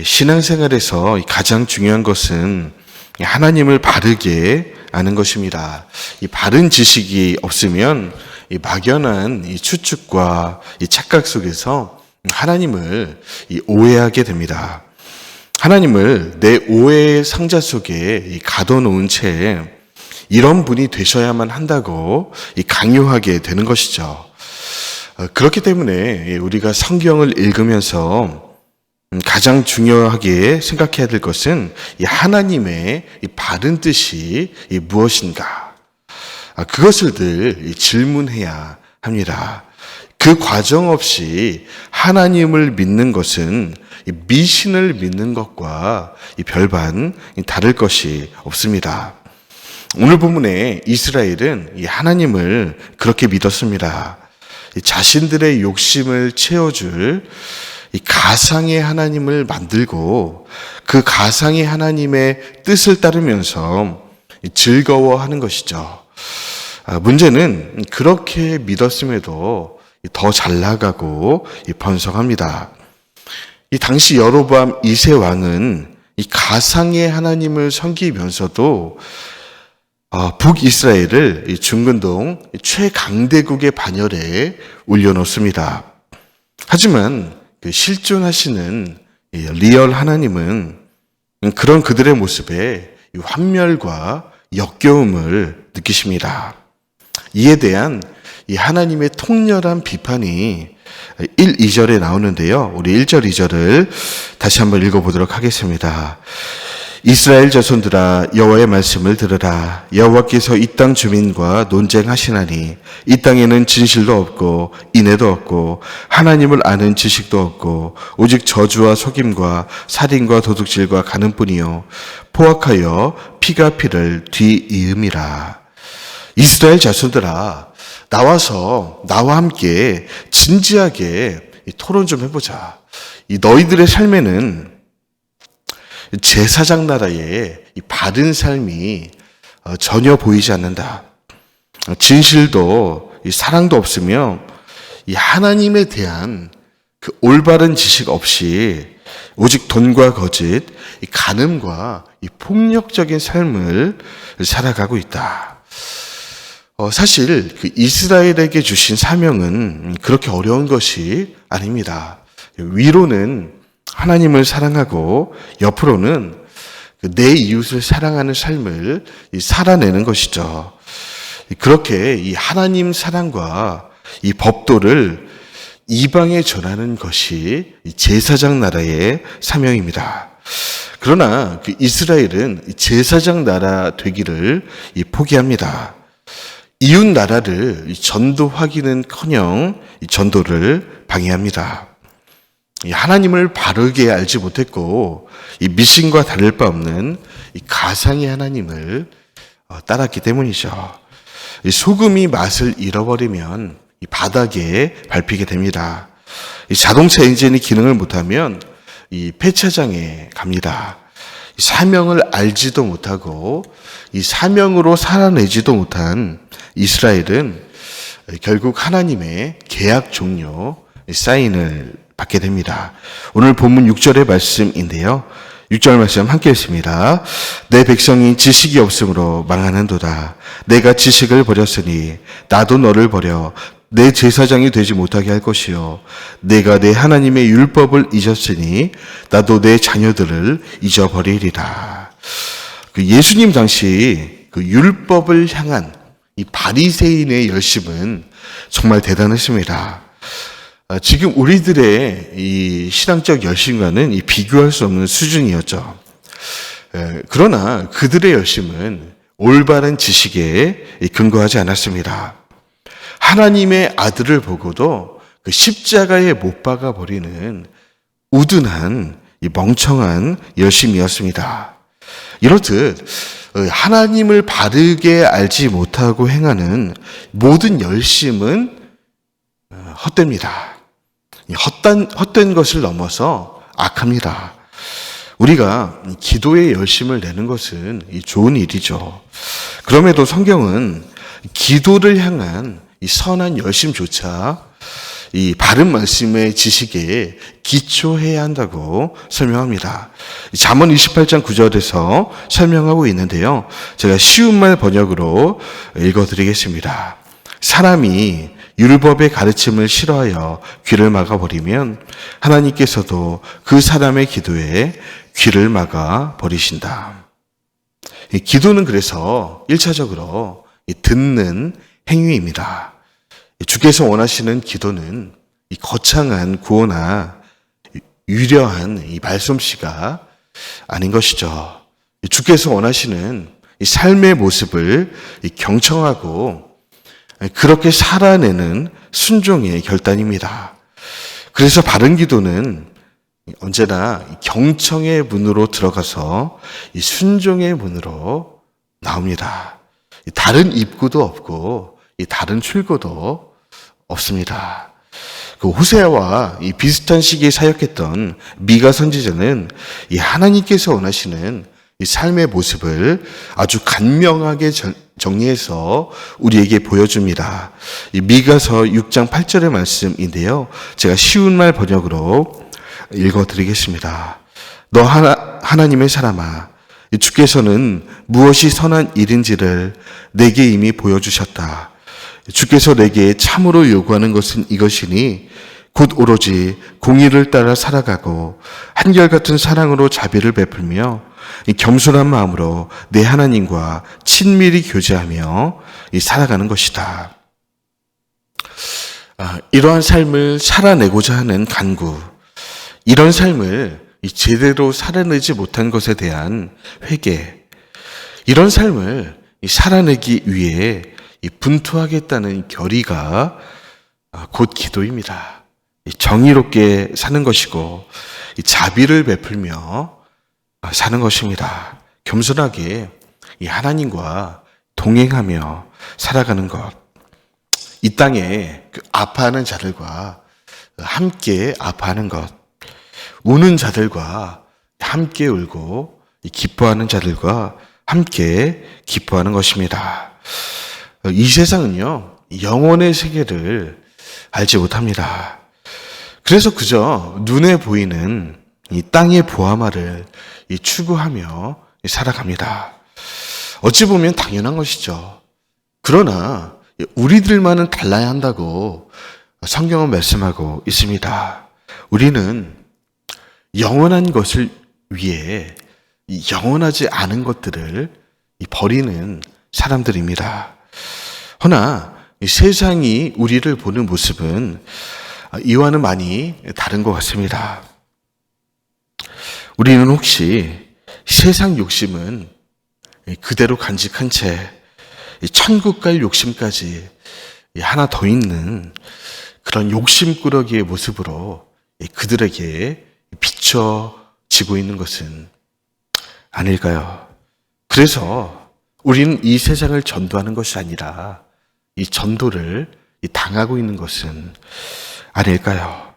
신앙생활에서 가장 중요한 것은 하나님을 바르게 아는 것입니다. 이 바른 지식이 없으면 이 막연한 이 추측과 이 착각 속에서 하나님을 오해하게 됩니다. 하나님을 내 오해의 상자 속에 가둬놓은 채 이런 분이 되셔야만 한다고 강요하게 되는 것이죠. 그렇기 때문에 우리가 성경을 읽으면서 가장 중요하게 생각해야 될 것은 이 하나님의 이 바른 뜻이 무엇인가? 그것을 늘 질문해야 합니다. 그 과정 없이 하나님을 믿는 것은 미신을 믿는 것과 별반 다를 것이 없습니다. 오늘 본문에 이스라엘은 이 하나님을 그렇게 믿었습니다. 자신들의 욕심을 채워줄 이 가상의 하나님을 만들고 그 가상의 하나님의 뜻을 따르면서 즐거워하는 것이죠. 문제는 그렇게 믿었음에도 더 잘 나가고 번성합니다. 이 당시 여로보암 2세 왕은 이 가상의 하나님을 섬기면서도 북이스라엘을 중근동 최강대국의 반열에 올려놓습니다. 하지만 실존하시는 리얼 하나님은 그런 그들의 모습에 환멸과 역겨움을 느끼십니다. 이에 대한 이 하나님의 통렬한 비판이 1, 2절에 나오는데요. 우리 1절, 2절을 다시 한번 읽어보도록 하겠습니다. 이스라엘 자손들아 여호와의 말씀을 들으라. 여호와께서 이 땅 주민과 논쟁하시나니 이 땅에는 진실도 없고 인애도 없고 하나님을 아는 지식도 없고 오직 저주와 속임과 살인과 도둑질과 간음뿐이요 포악하여 피가 피를 뒤이음이라. 이스라엘 자손들아 나와서 나와 함께 진지하게 토론 좀 해보자. 이 너희들의 삶에는 제사장 나라의 이 바른 삶이 전혀 보이지 않는다. 진실도 이 사랑도 없으며 이 하나님에 대한 그 올바른 지식 없이 오직 돈과 거짓, 이 간음과 이 폭력적인 삶을 살아가고 있다. 사실 그 이스라엘에게 주신 사명은 그렇게 어려운 것이 아닙니다. 위로는 하나님을 사랑하고 옆으로는 내 이웃을 사랑하는 삶을 살아내는 것이죠. 그렇게 이 하나님 사랑과 이 법도를 이방에 전하는 것이 제사장 나라의 사명입니다. 그러나 그 이스라엘은 제사장 나라 되기를 포기합니다. 이웃 나라를 전도하기는커녕 전도를 방해합니다. 하나님을 바르게 알지 못했고 이 미신과 다를 바 없는 이 가상의 하나님을 따랐기 때문이죠. 이 소금이 맛을 잃어버리면 이 바닥에 밟히게 됩니다. 이 자동차 엔진이 기능을 못하면 이 폐차장에 갑니다. 이 사명을 알지도 못하고 이 사명으로 살아내지도 못한 이스라엘은 결국 하나님의 계약 종료 사인을 받게 됩니다. 오늘 본문 6절의 말씀인데요. 6절 말씀 함께 읽습니다. 내 백성이 지식이 없으므로 망하는도다. 내가 지식을 버렸으니 나도 너를 버려 내 제사장이 되지 못하게 할 것이요 내가 내 하나님의 율법을 잊었으니 나도 내 자녀들을 잊어버리리라. 그 예수님 당시 그 율법을 향한 이 바리새인의 열심은 정말 대단했습니다. 지금 우리들의 이 신앙적 열심과는 비교할 수 없는 수준이었죠. 그러나 그들의 열심은 올바른 지식에 근거하지 않았습니다. 하나님의 아들을 보고도 그 십자가에 못 박아 버리는 우둔한 이 멍청한 열심이었습니다. 이렇듯 하나님을 바르게 알지 못하고 행하는 모든 열심은 헛됩니다. 헛된 것을 넘어서 악합니다. 우리가 기도에 열심을 내는 것은 좋은 일이죠. 그럼에도 성경은 기도를 향한 이 선한 열심조차 이 바른 말씀의 지식에 기초해야 한다고 설명합니다. 잠언 28장 9절에서 설명하고 있는데요. 제가 쉬운 말 번역으로 읽어드리겠습니다. 사람이 율법의 가르침을 싫어하여 귀를 막아버리면 하나님께서도 그 사람의 기도에 귀를 막아버리신다. 기도는 그래서 1차적으로 듣는 행위입니다. 주께서 원하시는 기도는 이 거창한 구호나 유려한 이 말솜씨가 아닌 것이죠. 주께서 원하시는 이 삶의 모습을 경청하고 그렇게 살아내는 순종의 결단입니다. 그래서 바른 기도는 언제나 경청의 문으로 들어가서 이 순종의 문으로 나옵니다. 다른 입구도 없고 이 다른 출구도 없습니다. 그 호세아와 이 비슷한 시기에 사역했던 미가 선지자는 이 하나님께서 원하시는 이 삶의 모습을 아주 간명하게 정리해서 우리에게 보여줍니다. 이 미가서 6장 8절의 말씀인데요. 제가 쉬운 말 번역으로 읽어드리겠습니다. 너 하나님의 사람아, 주께서는 무엇이 선한 일인지를 내게 이미 보여주셨다. 주께서 내게 참으로 요구하는 것은 이것이니 곧 오로지 공의를 따라 살아가고 한결같은 사랑으로 자비를 베풀며 겸손한 마음으로 내 하나님과 친밀히 교제하며 살아가는 것이다. 이러한 삶을 살아내고자 하는 간구, 이런 삶을 제대로 살아내지 못한 것에 대한 회개, 이런 삶을 살아내기 위해 분투하겠다는 결의가 곧 기도입니다. 정의롭게 사는 것이고 자비를 베풀며 사는 것입니다. 겸손하게 하나님과 동행하며 살아가는 것. 이 땅에 아파하는 자들과 함께 아파하는 것. 우는 자들과 함께 울고 기뻐하는 자들과 함께 기뻐하는 것입니다. 이 세상은요, 영혼의 세계를 알지 못합니다. 그래서 그저 눈에 보이는 이 땅의 보아마를 추구하며 살아갑니다. 어찌 보면 당연한 것이죠. 그러나 우리들만은 달라야 한다고 성경은 말씀하고 있습니다. 우리는 영원한 것을 위해 영원하지 않은 것들을 버리는 사람들입니다. 허나 세상이 우리를 보는 모습은 이와는 많이 다른 것 같습니다. 우리는 혹시 세상 욕심은 그대로 간직한 채 천국 갈 욕심까지 하나 더 있는 그런 욕심꾸러기의 모습으로 그들에게 비춰지고 있는 것은 아닐까요? 그래서 우리는 이 세상을 전도하는 것이 아니라 이 전도를 당하고 있는 것은 아닐까요?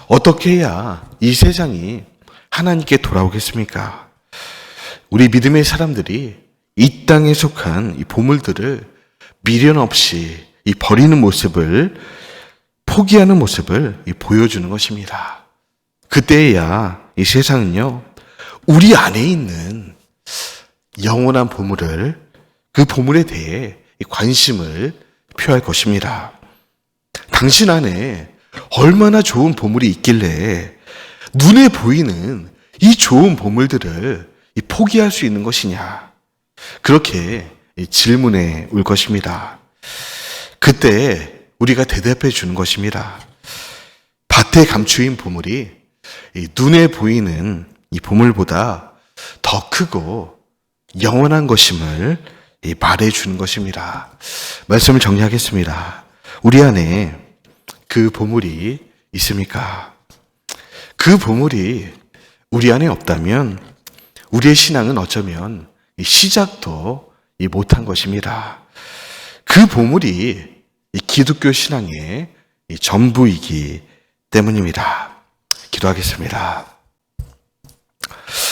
어떻게 해야 이 세상이 하나님께 돌아오겠습니까? 우리 믿음의 사람들이 이 땅에 속한 이 보물들을 미련 없이 버리는 모습을, 포기하는 모습을 보여주는 것입니다. 그때야 이 세상은요, 우리 안에 있는 영원한 보물을, 그 보물에 대해 관심을 표할 것입니다. 당신 안에 얼마나 좋은 보물이 있길래 눈에 보이는 이 좋은 보물들을 포기할 수 있는 것이냐? 그렇게 질문해 올 것입니다. 그때 우리가 대답해 주는 것입니다. 밭에 감추인 보물이 눈에 보이는 이 보물보다 더 크고 영원한 것임을 말해 주는 것입니다. 말씀을 정리하겠습니다. 우리 안에 그 보물이 있습니까? 그 보물이 우리 안에 없다면 우리의 신앙은 어쩌면 시작도 못한 것입니다. 그 보물이 기독교 신앙의 전부이기 때문입니다. 기도하겠습니다.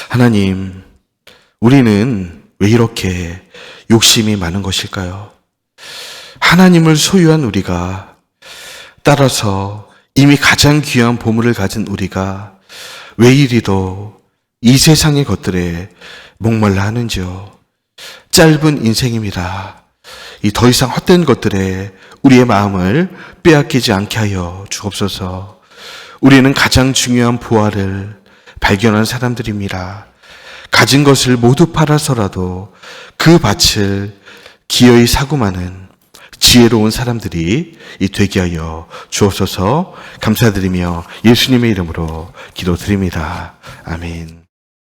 하나님, 우리는 왜 이렇게 욕심이 많은 것일까요? 하나님을 소유한 우리가 따라서 이미 가장 귀한 보물을 가진 우리가 왜 이리도 이 세상의 것들에 목말라 하는지요. 짧은 인생입니다. 이 더 이상 헛된 것들에 우리의 마음을 빼앗기지 않게 하여 주옵소서. 우리는 가장 중요한 부활을 발견한 사람들입니다. 가진 것을 모두 팔아서라도 그 밭을 기어이 사고 마는 지혜로운 사람들이 되게 하여 주옵소서. 감사드리며 예수님의 이름으로 기도드립니다. 아멘.